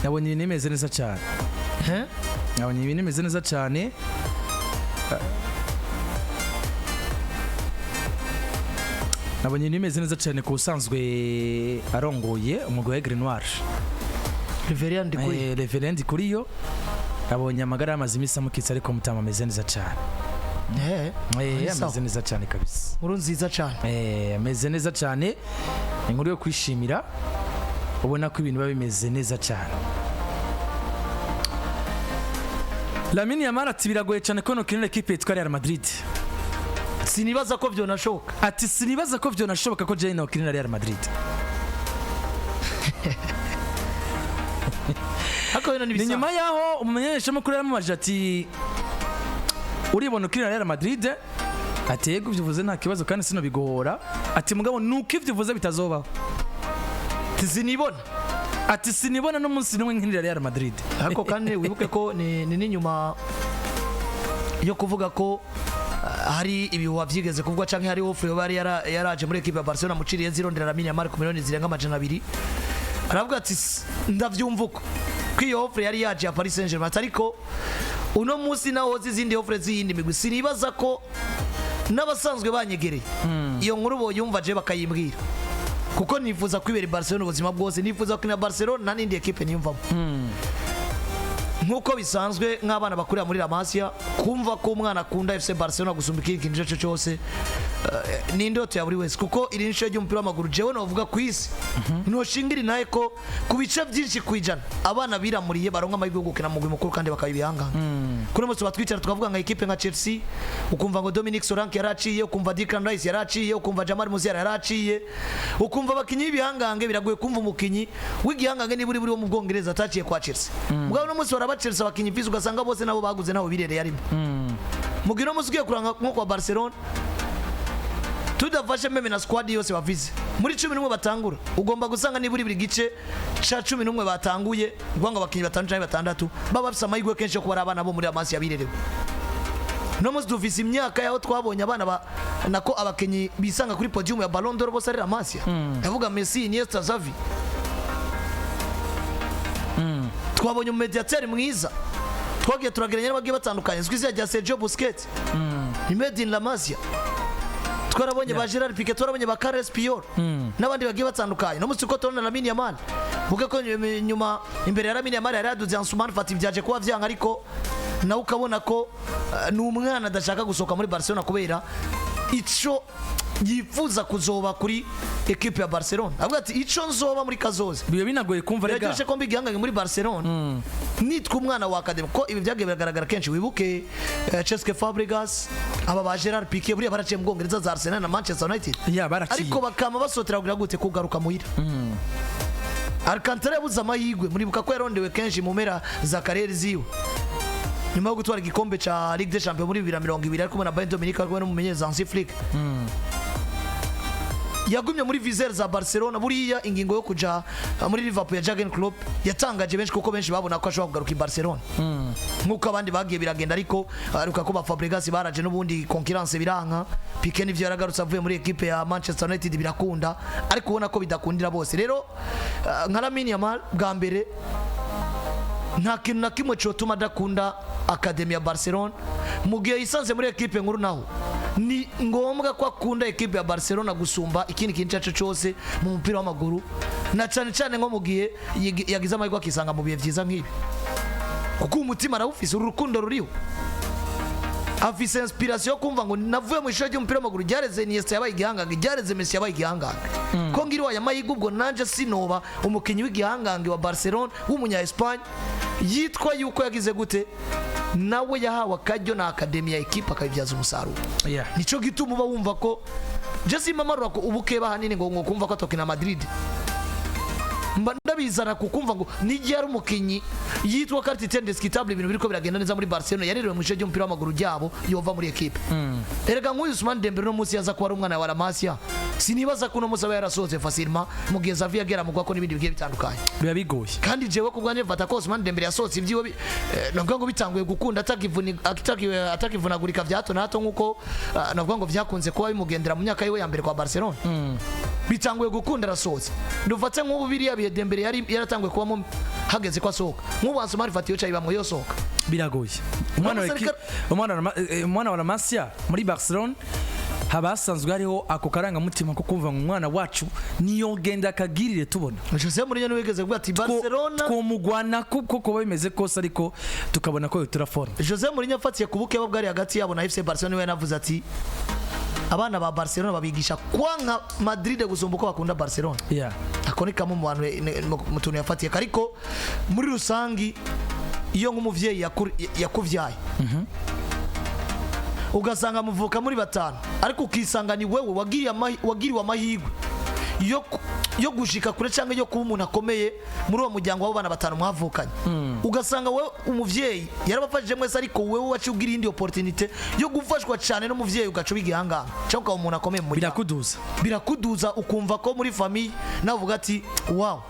nabonye ibintu bimeze neza cyane nabonye ibintu bimeze neza cyane nabonye ibintu bimeze neza cyane ku usanzwe arongoye umugabo wa Grenoir Reverend Kuriyo nabonye amagara y'amazi imisa mukitse ariko mutama ameze neza cyane ameze neza cyane kabisa nkuru nziza cyane ameze neza cyane inkuru yo kwishimira ubona ko ibintu bimeze neza cyane Lamine Yamal ati biragoye cyane ko no kinira equipe yitwa Real Madrid sinibaza ko byo nashoboka ati sinibaza ko byo nashoboka ko Jay no kinira Real Madrid ni nyuma yaho umumenyesha makuru yaramubaje ati uribona ukirira Real Madrid ati yego byivuze nta kibazo kandi sino bigora ati mugabo nuko ivyivuze bitazobaho sinibona ati sinibona no munsi n'umwe nk'irira Real Madrid ariko kandi wibuke ko ni nyuma yo kuvuga ko hari ibihuha byigeze kuvuga canke hari offer bari yaraje muri equipe ya Barcelona muciriye zirondera Lamine Yamal ku miliyoni zirenga amajana 2 aravuga ati ndavyumva ko iyo offer yari yaje ya Paris Saint-Germain ariko uno munsi naho zizindi offer z'iyindi migwi sinibaza ko n'abasanzwe banyegereye iyo nkuru bo yumva je bakayimbwira kuko nifuza kwibera Barcelona ubuzima bwose nifuza ko na Barcelona n'indi equipe niyumvamo nkuko bisanzwe nk'abana bakurira muri La Masia kumva ko umwana akunda FC Barcelona gusumba ikindi cyo cyose ni indoto ya buri wese kuko iri nisho y'umupira w'amaguru jewe novuga ku isi no shingiri naye ko ku bice byinshi kwijana abana biramuriye baronka amahirwe yo gukina mu mugwi mukuru kandi bakabibihanga kuri muso batwicara tukavuga nka equipe nka Chelsea ukumva ngo Dominic Solanke yaraciye ukumva Declan Rice yaraciye ukumva Jamal Musiala yaraciye ukumva bakinyi bihangange biragoye kumva umukinyi w'igihangange ni buri wo mu Bwongereza ataciye kwa Chelsea mugabo no muso baraba Chelsea bakinyi bizu ugasanga bose nabo baguze nabo birere yarimo mugino musugiye kuranga nko kwa Barcelona tudafashe meme na squad yose bavize muri 11 batangura ugomba gusanga ni buri gice cha 11 batanguye ngwanga bakinyi batanu cyangwa batandatu baba bafise amahirwe kenshi yo kubara abana bo muri amasi yabirerewe no muzi dufise imyaka yaho twabonye abana nako abakinyi bisanga kuri podium ya Ballon d'Or bose ari amasi yavuga Messi Iniesta Xavi twabonye umediateur mwiza twagiye turageranya n'abagiye batandukanye zwize ya Sergio Busquets Made in La Masia twarabonye ba Gerard Piqué twarabonye ba Carles Puyol n'abandi bagiye batandukanye no musi ko tona Lamine Yamal vuga ko nyuma imbere ya Lamine Yamal yaraduze Ansuman Fati byaje kuba vyanga ariko nawe ukabona ko n'umwana adashaka gusoka muri Barcelona kubera ico yifuza kuzoba kuri equipe ya Barcelona avuga ati ico nzoba muri kazoze bibe binagoye kumva rega yaje ko mbigihanganye muri Barcelona nitwa umwana wa academy ko ibi byagiye biragaragara kenshi wibuke Cesc Fabregas aba ba Gerard Piqué buri baraciye mu Bwongereza za Arsenal na Manchester United ariko bakama basotera kugira gute kugaruka muhira Alcantara yabuze amahirwe muribuka ko yarondewe kenshi mu mpera za karere ziwe nyuma yo gutwara igikombe ca Ligue des Champions muri 2020 ariko na Bayern Dominique ariko n'umumenyereza Hansi Flick yagumye muri viseur za Barcelona buriya ingingo yo kuja muri Liverpool ya Jurgen Klopp yatangaje benshi kuko benshi babona ko ashobora kugaruka i Barcelona nkuko abandi bagiye biragenda ariko aruka ko ba Fabregas baraje n'ubundi concurrence biranka Piqué nivyo yaragarutse avuye muri equipe ya Manchester United birakunda ariko ubona ko bidakundira bose rero nka Lamine Yamal bwa mbere nta kintu na kimwe cyotuma adakunda Academy ya Barcelona mu gihe yisanze muri equipe nkuru naho ni ngombwa ko akunda equipe ya Barcelona gusumba ikindi kintu cyacu cyose mu mupira w'amaguru na cyane cyane nko mu gihe yagize amahirwe akisanga mu bihe byiza nk'ibi kuko umutima arawufise urukundo ruriho afise inspiration kumva ngo navuye mu ishuri ry'umupira w'amaguru ryareze Iniesta yabaye igihangange ryareze Messi yabaye igihangange ko ngiri wa yamahirwe ubwo nanje sinoba umukinyi w'igihangange wa Barcelona w'umunya Espagne yitwa yuko yagize gute nawe yahawe akajyo na academy ya equipe akabyaza umusaruro nico gituma uba wumva ko Jesse Mamarura ko ubukeba hanini ngo kumva ko atokina Madrid ndabizana kukumva ngo nijye ari umukinyi yitwa carte indiscutable ibintu biriko biragenda neza muri Barcelona yarerewe mu ishuri ry'umupira w'amaguru ryabo yova muri equipe erega nk'uyu Ousmane Dembele no musi yaza kuba ari umwana wa La Masia sinibaza ko no musi aba yarasoze facilement mu gihe Xavi yagera mu gwako n'ibindi bigiye bitandukanye biba bigoye kandi jewe kubwanye mfata ko Ousmane Dembele yasoze ivyiwe navuga ngo bitanguye gukunda atakivunagurika vyato nato nkuko navuga ngo vyakunze kuba bimugendera mu myaka yiwe ya mbere kwa Barcelona bitanguye gukunda rasoze ndufatse nk'ubu biriya bihe Dembele yaratangwe kubamo hageze ko asohoka nk'ubu Ansumari Fati yoca ibamwe yosohoka biragoye umwana wa Masia muri Barcelona habasanzwe hariho ako karangamutima ko kumva umwana wacu niyo genda akagirire tubona Jose Mourinho niwe wigeze kuvuga ati Barcelona twomugwana kuko bimeze kose ariko tukabona ko turaforma. Jose Mourinho afatiye kubuke bwari hagati yabo na FC Barcelona we navuze ati abana ba Barcelona babigisha kwanka Madrid gusumba uko bakunda Barcelona. Akonika mu bantu mutuntu yafatiye ariko muri rusangi iyo nk'umuvyeyi yakuvyaye ugasanga muvuka muri batanu ariko ukisanga ni wewe wagiriwe amahirwe yo gushika kure cyangwa yo kuba umuntu akomeye muri uwo muryango w'abana batanu mwavukanye ugasanga we umuvyeyi yarabafashije mwese ariko wewe wacugira indi opportunity yo gufashwa cyane no muvyeyi ugacu bigihanganga cyangwa umuntu akomeye muri birakuduza ukumva ko muri famille navuga ati wow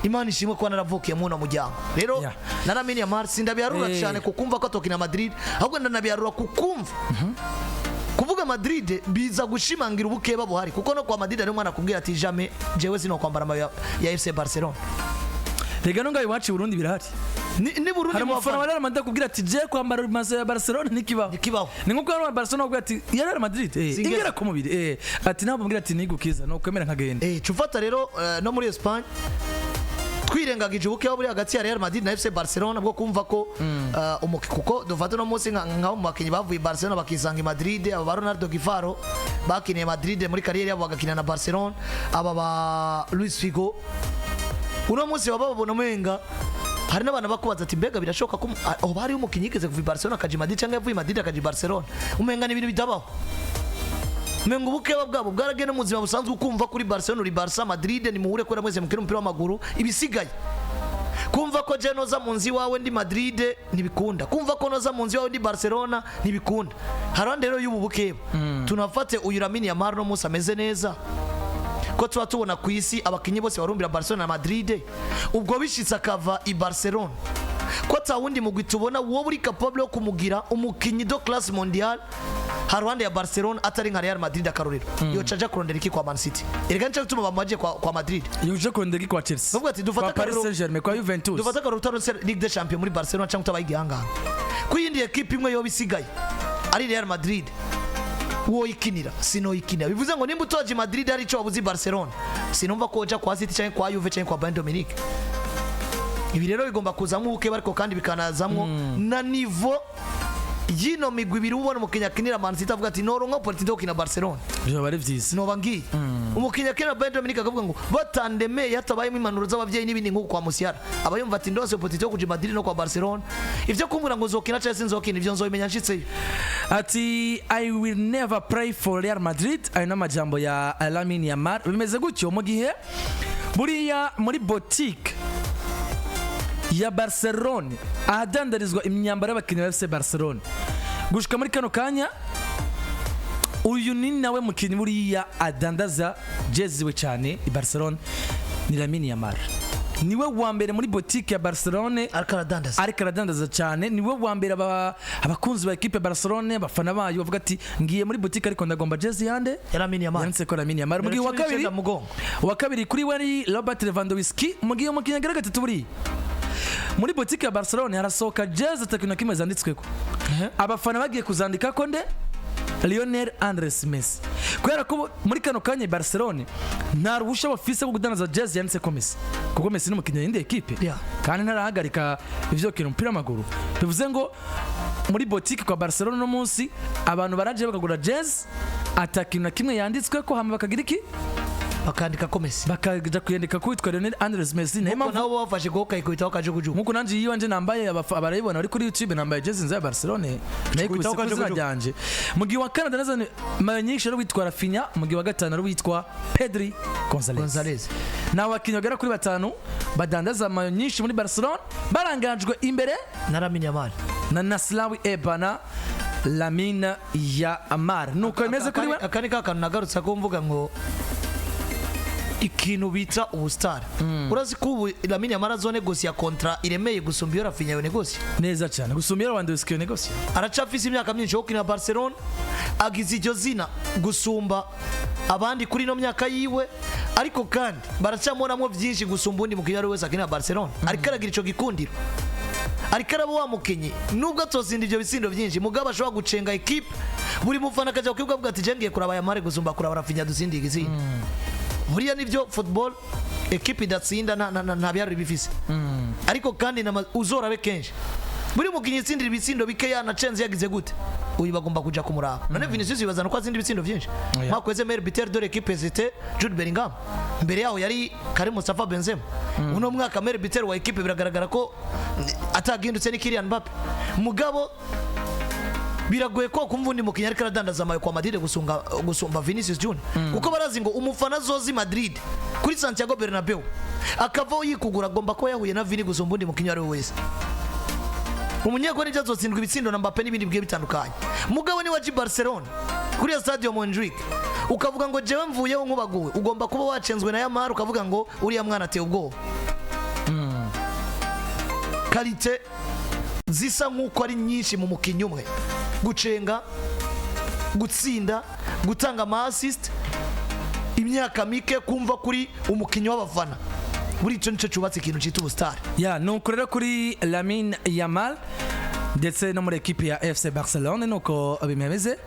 Imana ishimwe ko naravukiye mu no muryango rero naramenya Marsi ndabyarura cyane kukumva ko atokina Madrid ahubwo ndanabyarura kukumva kuvuga Madrid biza gushimangira ubukeba buhari kuko no kwa Madrid ari umwana kubwira ati jamais jewe sino kwambara amayo ya FC Barcelona rega no ngayo wacu Burundi birahari ni Burundi hari umufana wa Real Madrid kubwira ati je kwambara amayo ya Barcelona nikibaho ni nkuko ari Barcelona kubwira ati ya Real Madrid ingera ku mubiri ati nabo mbwira ati nigukiza no kwemera nkagenda cufata rero no muri Espagne twirengagije ubukeba buri hagati ya Real Madrid na FC Barcelona bwo kumva ko kuko dufata no munsi nka mu bakinyi bavuye Barcelona bakisanga i Madrid aba Ronaldo Gifaro bakiniye Madrid muri kariyeri yabo bagakina na Barcelona aba ba Luis Figo uno munsi bababona menga hari n'abana bakubaza ati mbega birashoka ko bari umukinyi yigeze kuva Barcelona akaje Madrid cyangwa yavuye Madrid akaje Barcelona umenga ni ibintu bitabaho mengo ubukeba bwabo bwaragene mu buzima busanzwe ukumva kuri Barcelona uri Barca Madrid ni muhure ko mwese mukira umupira w'amaguru ibisigaye kumva ko je noza mu nzi wawe ndi Madrid nibikunda kumva ko noza mu nzi wawe ndi Barcelona nibikunda harande rero y'ubu bukeba tunafate uyu Lamine Yamal no musa ameze neza ko tuba tubona ku isi abakinyi bose barumbira Barcelona na Madrid ubwo bishitse akava i Barcelona ko tawundi mugwi tubona wowe uri capable yo kumugira umukinyi do classe mondiale harwande ya Barcelona atari nka Real Madrid akarorero yo caja kurondera iki kwa Man City erega nca tuma bamaje kwa Madrid yo je kurondera iki kwa Chelsea bavuga ati dufata Paris Saint-Germain kwa Juventus dufata ka rutaro Ligue des Champions muri Barcelona cyangwa tabayigihanga kuyindi equipe imwe yo bisigaye ari Real Madrid wo ikinira sino ikinira bivuze ngo nimba utoje Madrid ari cyo wabuzi Barcelona sinumva ko oja kwa City cyangwa kwa Juve cyangwa kwa Bayern Dominique ibi rero bigomba kuzamwa ubuke bariko kandi bikanazamwo na niveau yino migwi biri ubona umukinya kinira Man City avuga ati noro nka Porto kina Barcelona byo bari vyiza no bangi umukinya kinira Bayern Dominique akavuga ngo batandeme yatabaye impanuro z'abavyeyi n'ibindi nkuko kwa Musiala abayumva ati ndose Porto kuja Madrid no kwa Barcelona ivyo kumbura ngo zokina Chelsea nzokina ivyo nzobimenya nshitse ati I will never pray for Real Madrid ayina majambo ya Lamine Yamal bimeze gutyo mu gihe buriya muri boutique ya Barcelona ahadandarizwa imyambaro y'abakinnyi ba FC Barcelona gushika muri kano kanya uyu ni nawe mukinnyi buriya adandaza jezi we cyane i Barcelona ni Lamine Yamal niwe wa mbere muri boutique ya Barcelona ariko aradandaza cyane niwe wa mbere abakunzi ba equipe Barcelona abafana bayo bavuga ati ngiye muri boutique ariko ndagomba jezi yande Lamine Yamal yanse ko Lamine Yamal mugiye wa kabiri kuri wari Robert Lewandowski mugiye mukinnyi agaragara gatatu buri muri boutique ya Barcelona harasohoka jezi takino kimwe zanditsweko abafana bagiye kuzandika ko nde Lionel Andres Messi kubera ko muri kano kanya Barcelona nta ruhusha bafise bwo kudandaza jezi yanditse ko Messi kuko Messi n'umukinnyi w'indi equipe kandi ntarahagarika ivyo kintu umupira w'amaguru bivuze ngo muri boutique kwa Barcelona no munsi abantu baraje bakagura jezi atakino kimwe yanditswe ko hama bakagira iki bakandika ko Messi bakaja kuyandika kwitwa Lionel Andres Messi nabo bafashe go kayikubitaho kajuguju nkuko nanje yiwe nje nambaye abarayibona ari kuri YouTube nambaye jezi nza ya Barcelona nayo kubisa ryanje mugi wa Canada nazane manyisho witwa Rafinha mugi wa gatanu ari witwa Pedri Gonzalez na wakinyo gara kuri batanu badandaza manyisho muri Barcelona barangajwe imbere na Lamine Yamal na Naslawi Ebana Lamine Yamal nuko imeze kuri we akani kakanu nagarutsa ko mvuga ngo ikintu bita ubustar urazi ko ubu Lamine Yamal azonegosia kontra iremeye gusumba iyo Rafinha yo negosia neza cyane gusumba iyo Lewandowski yo negosia aracafise imyaka myinshi yo kina Barcelona agize iryo zina gusumba abandi kuri no myaka yiwe ariko kandi baracamoramo byinshi gusumba undi mukinnyi wese akinira Barcelona ariko aragira ico gikundiro ariko arabo wa mukinnyi nubwo atosinda ibyo bitsindo byinshi mugabo ashobora gucenga equipe buri mufana akaja kwibwa avuga ati jengiye kuraba Yamal gusumba kuraba Rafinha dusindiye igitsindo buriya nivyo football equipe idatsinda nta byaro bifise ariko kandi uzorabe kenshi buri mukinnyi itsindira ibitsindo bike yanacenze yagize gute uyu bagomba kuja kumuraba none Vinicius yibazana ko atsinda ibitsindo byinshi mwakweze meilleur buteur de l'équipe c'était Jude Bellingham mbere yaho yari Karim Mustafa Benzema uno mwaka meilleur buteur wa equipe biragaragara ko atagindutse ni Kylian Mbappe mugabo biragoye ko kumva undi mukinnyi ariko aradandaza amayo kwa Madrid gusumba Vinicius Junior kuko barazi ngo umufana zozi Madrid kuri Santiago Bernabeu akavaho yikugura agomba ko yahuye na Vini gusumba undi mukinnyi ari wese umunyego ni jazotsindwa ibitsindo na Mbappe n'ibindi bigiye bitandukanye mugabo ni waji Barcelona kuri Stadio Montjuic ukavuga ngo jewe mvuyeho nkubaguwe ugomba kuba wacenzwe na Yamal ukavuga ngo uriya mwana ateye ubwoba kalite zisa nkuko ari nyinshi mu mukinnyi umwe gucenga gutsinda gutanga ama assist imyaka mike kumva kuri umukinnyi w'abafana buri cyo nico cyubatse ikintu cyita ubustar nuko rero kuri Lamine Yamal ndetse no muri equipe ya FC Barcelona nuko bimeze